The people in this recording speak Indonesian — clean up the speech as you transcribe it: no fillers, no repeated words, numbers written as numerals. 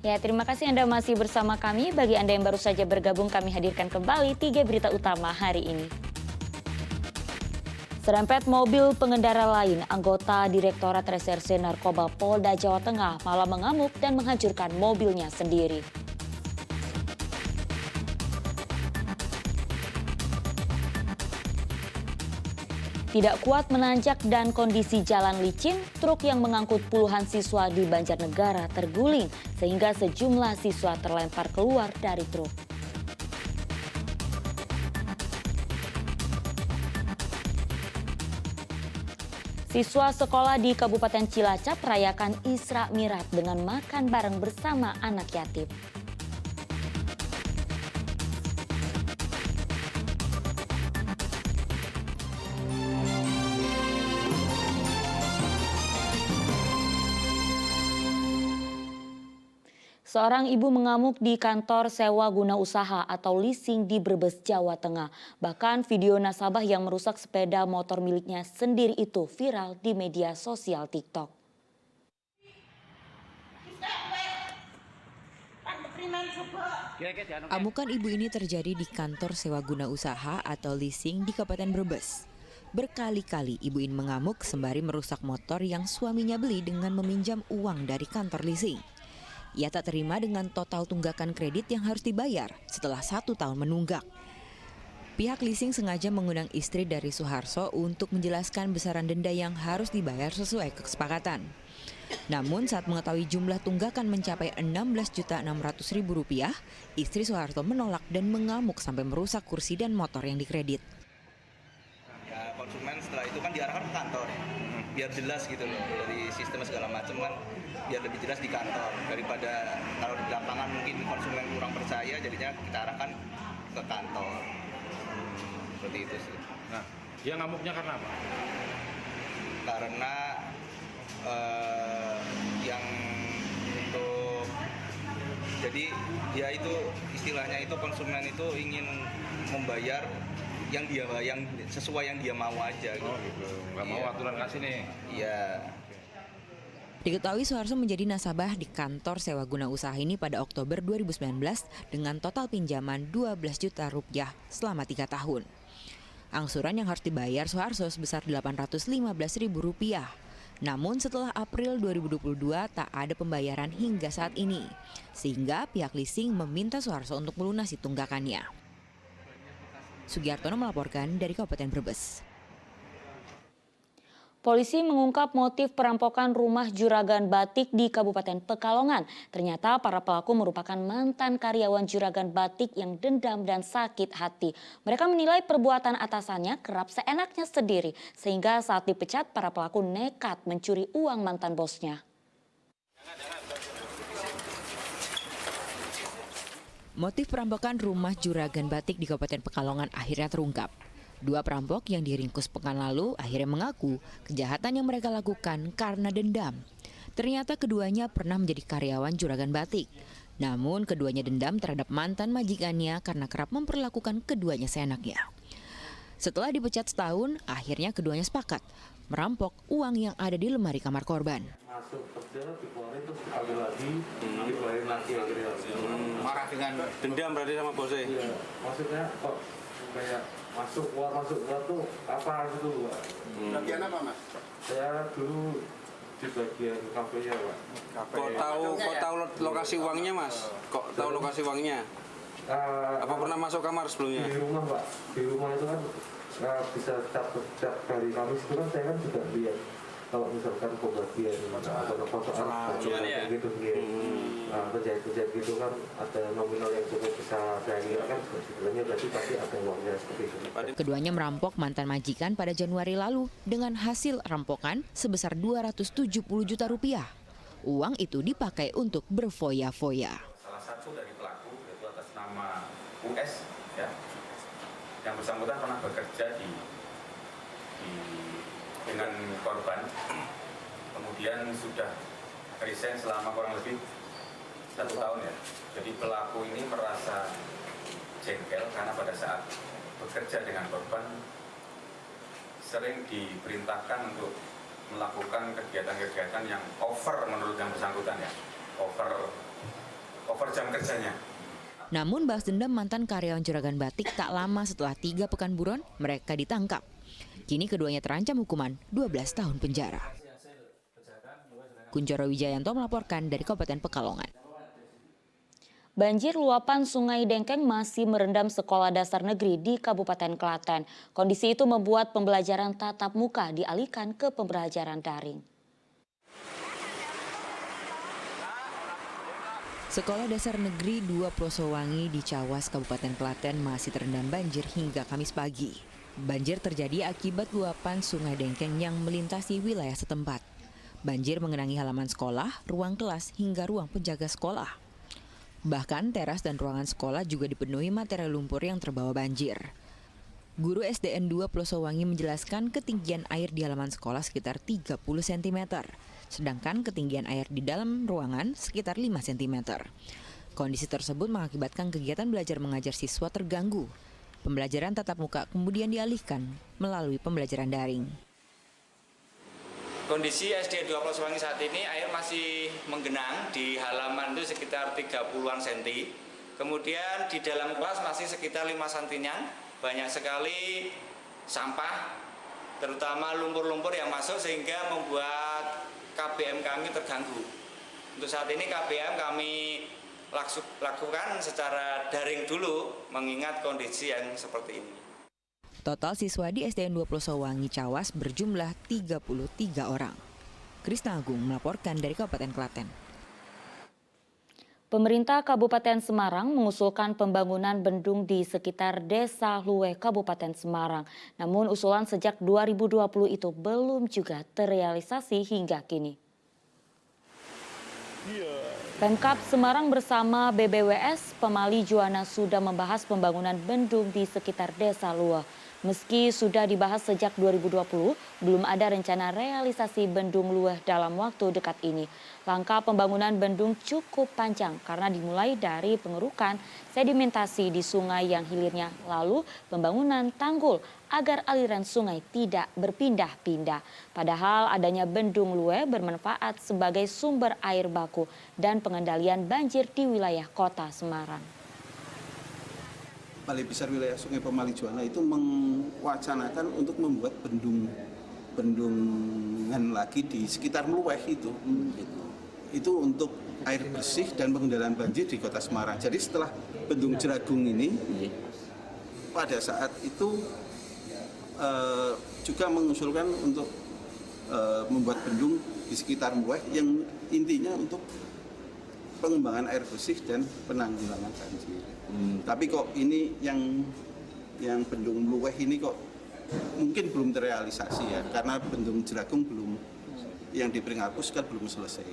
Ya, terima kasih Anda masih bersama kami. Bagi Anda yang baru saja bergabung, kami hadirkan kembali 3 berita utama hari ini. Serempet mobil pengendara lain, anggota Direktorat Reserse Narkoba Polda Jawa Tengah malah mengamuk dan menghancurkan mobilnya sendiri. Tidak kuat menanjak dan kondisi jalan licin, truk yang mengangkut puluhan siswa di Banjarnegara terguling sehingga sejumlah siswa terlempar keluar dari truk. Siswa sekolah di Kabupaten Cilacap merayakan Isra Mi'raj dengan makan bareng bersama anak yatim. Seorang ibu mengamuk di kantor sewa guna usaha atau leasing di Brebes, Jawa Tengah. Bahkan video nasabah yang merusak sepeda motor miliknya sendiri itu viral di media sosial TikTok. Amukan ibu ini terjadi di kantor sewa guna usaha atau leasing di Kabupaten Brebes. Berkali-kali ibu ini mengamuk sembari merusak motor yang suaminya beli dengan meminjam uang dari kantor leasing. Ia tak terima dengan total tunggakan kredit yang harus dibayar setelah 1 tahun menunggak. Pihak leasing sengaja mengundang istri dari Suharso untuk menjelaskan besaran denda yang harus dibayar sesuai kesepakatan. Namun saat mengetahui jumlah tunggakan mencapai Rp16.600.000, istri Suharso menolak dan mengamuk sampai merusak kursi dan motor yang dikredit. Ya, konsumen setelah itu kan diarahkan ke kantor ya, biar jelas gitu loh, dari sistem segala macam kan biar lebih jelas di kantor daripada kalau di lapangan mungkin konsumen kurang percaya, jadinya kita arahkan ke kantor. Seperti itu sih. Nah, dia ngamuknya karena apa? Karena yang untuk jadi dia itu istilahnya itu konsumen itu ingin membayar yang sesuai yang dia mau aja gitu. Oh gitu, nggak mau aturan kasih nih. Iya. Diketahui Suharso menjadi nasabah di kantor sewa guna usaha ini pada Oktober 2019 dengan total pinjaman Rp12 juta selama 3 tahun. Angsuran yang harus dibayar Suharso sebesar Rp815.000. Namun setelah April 2022 tak ada pembayaran hingga saat ini. Sehingga pihak leasing meminta Suharso untuk melunasi tunggakannya. Sugiartono melaporkan dari Kabupaten Brebes. Polisi mengungkap motif perampokan rumah juragan batik di Kabupaten Pekalongan. Ternyata para pelaku merupakan mantan karyawan juragan batik yang dendam dan sakit hati. Mereka menilai perbuatan atasannya kerap seenaknya sendiri, sehingga saat dipecat para pelaku nekat mencuri uang mantan bosnya. Motif perampokan rumah juragan batik di Kabupaten Pekalongan akhirnya terungkap. 2 perampok yang diringkus pekan lalu akhirnya mengaku kejahatan yang mereka lakukan karena dendam. Ternyata keduanya pernah menjadi karyawan juragan batik. Namun keduanya dendam terhadap mantan majikannya karena kerap memperlakukan keduanya seenaknya. Setelah dipecat setahun, akhirnya keduanya sepakat merampok uang yang ada di lemari kamar korban. Masuk kerja, dikeluarin terus ambil lagi, dikeluarin lagi akhirnya. Marah dengan dendam berarti sama bosnya? Iya, maksudnya kok kayak masuk keluar tuh apa gitu Pak. Bagian apa Mas? Saya dulu di bagian kafenya Pak. Kok tahu lokasi uangnya Mas? Kok tahu lokasi uangnya? Apa pernah masuk kamar sebelumnya? Di rumah Pak, di rumah itu kan bisa setiap hari Kamis itu kan saya kan juga lihat kalau misalkan pembagian atau fotoan gitu penjahit-penjahit gitu kan ada nominal yang cukup besar, saya kira kan sebenarnya berarti pasti ada uangnya seperti itu. Keduanya merampok mantan majikan pada Januari lalu dengan hasil rampokan sebesar Rp270 juta. Uang itu dipakai untuk berfoya-foya. Salah satu dari pelaku yaitu atas nama US ya, yang bersangkutan pernah bekerja dengan korban, kemudian sudah resign selama kurang lebih 1 tahun ya. Jadi pelaku ini merasa jengkel karena pada saat bekerja dengan korban sering diperintahkan untuk melakukan kegiatan-kegiatan yang over menurut yang bersangkutan ya, over over jam kerjanya. Namun balas dendam mantan karyawan Juragan Batik tak lama setelah 3 pekan buron, mereka ditangkap. Kini keduanya terancam hukuman 12 tahun penjara. Kunchoro Wijayanto melaporkan dari Kabupaten Pekalongan. Banjir luapan Sungai Dengkeng masih merendam sekolah dasar negeri di Kabupaten Klaten. Kondisi itu membuat pembelajaran tatap muka dialihkan ke pembelajaran daring. Sekolah Dasar Negeri 2 Plosowangi di Cawas, Kabupaten Klaten masih terendam banjir hingga Kamis pagi. Banjir terjadi akibat luapan Sungai Dengkeng yang melintasi wilayah setempat. Banjir mengenangi halaman sekolah, ruang kelas, hingga ruang penjaga sekolah. Bahkan teras dan ruangan sekolah juga dipenuhi material lumpur yang terbawa banjir. Guru SDN 2 Plosowangi menjelaskan ketinggian air di halaman sekolah sekitar 30 cm. Sedangkan ketinggian air di dalam ruangan sekitar 5 cm. Kondisi tersebut mengakibatkan kegiatan belajar mengajar siswa terganggu. Pembelajaran tatap muka kemudian dialihkan melalui pembelajaran daring. Kondisi SD 2 Plosowangi saat ini air masih menggenang di halaman itu sekitar 30-an cm. Kemudian di dalam kelas masih sekitar 5 cm-an. Banyak sekali sampah, terutama lumpur-lumpur yang masuk sehingga membuat KBM kami terganggu. Untuk saat ini KBM kami lakukan secara daring dulu mengingat kondisi yang seperti ini. Total siswa di SDN 2 Plosowangi Cawas berjumlah 33 orang. Krisna Agung melaporkan dari Kabupaten Klaten. Pemerintah Kabupaten Semarang mengusulkan pembangunan bendung di sekitar Desa Luweh, Kabupaten Semarang. Namun usulan sejak 2020 itu belum juga terrealisasi hingga kini. Pemkab Semarang bersama BBWS Pemali Juwana sudah membahas pembangunan bendung di sekitar Desa Luweh. Meski sudah dibahas sejak 2020, belum ada rencana realisasi bendung Luweh dalam waktu dekat ini. Langkah pembangunan bendung cukup panjang karena dimulai dari pengerukan sedimentasi di sungai yang hilirnya, lalu pembangunan tanggul agar aliran sungai tidak berpindah-pindah. Padahal adanya bendung Luweh bermanfaat sebagai sumber air baku dan pengendalian banjir di wilayah kota Semarang. Balai Besar Wilayah Sungai Pemali Juwana itu mewacanakan untuk membuat bendungan lagi di sekitar Luweh itu. Itu untuk air bersih dan pengendalian banjir di kota Semarang. Jadi setelah bendung Jeragung ini, pada saat itu juga mengusulkan untuk membuat bendung di sekitar Luweh yang intinya untuk pengembangan air bersih dan penanggulangan banjir. Tapi kok ini yang bendung Luweh ini kok mungkin belum terrealisasi ya, karena bendung Jeragung belum, yang di Pringhapus kan belum selesai.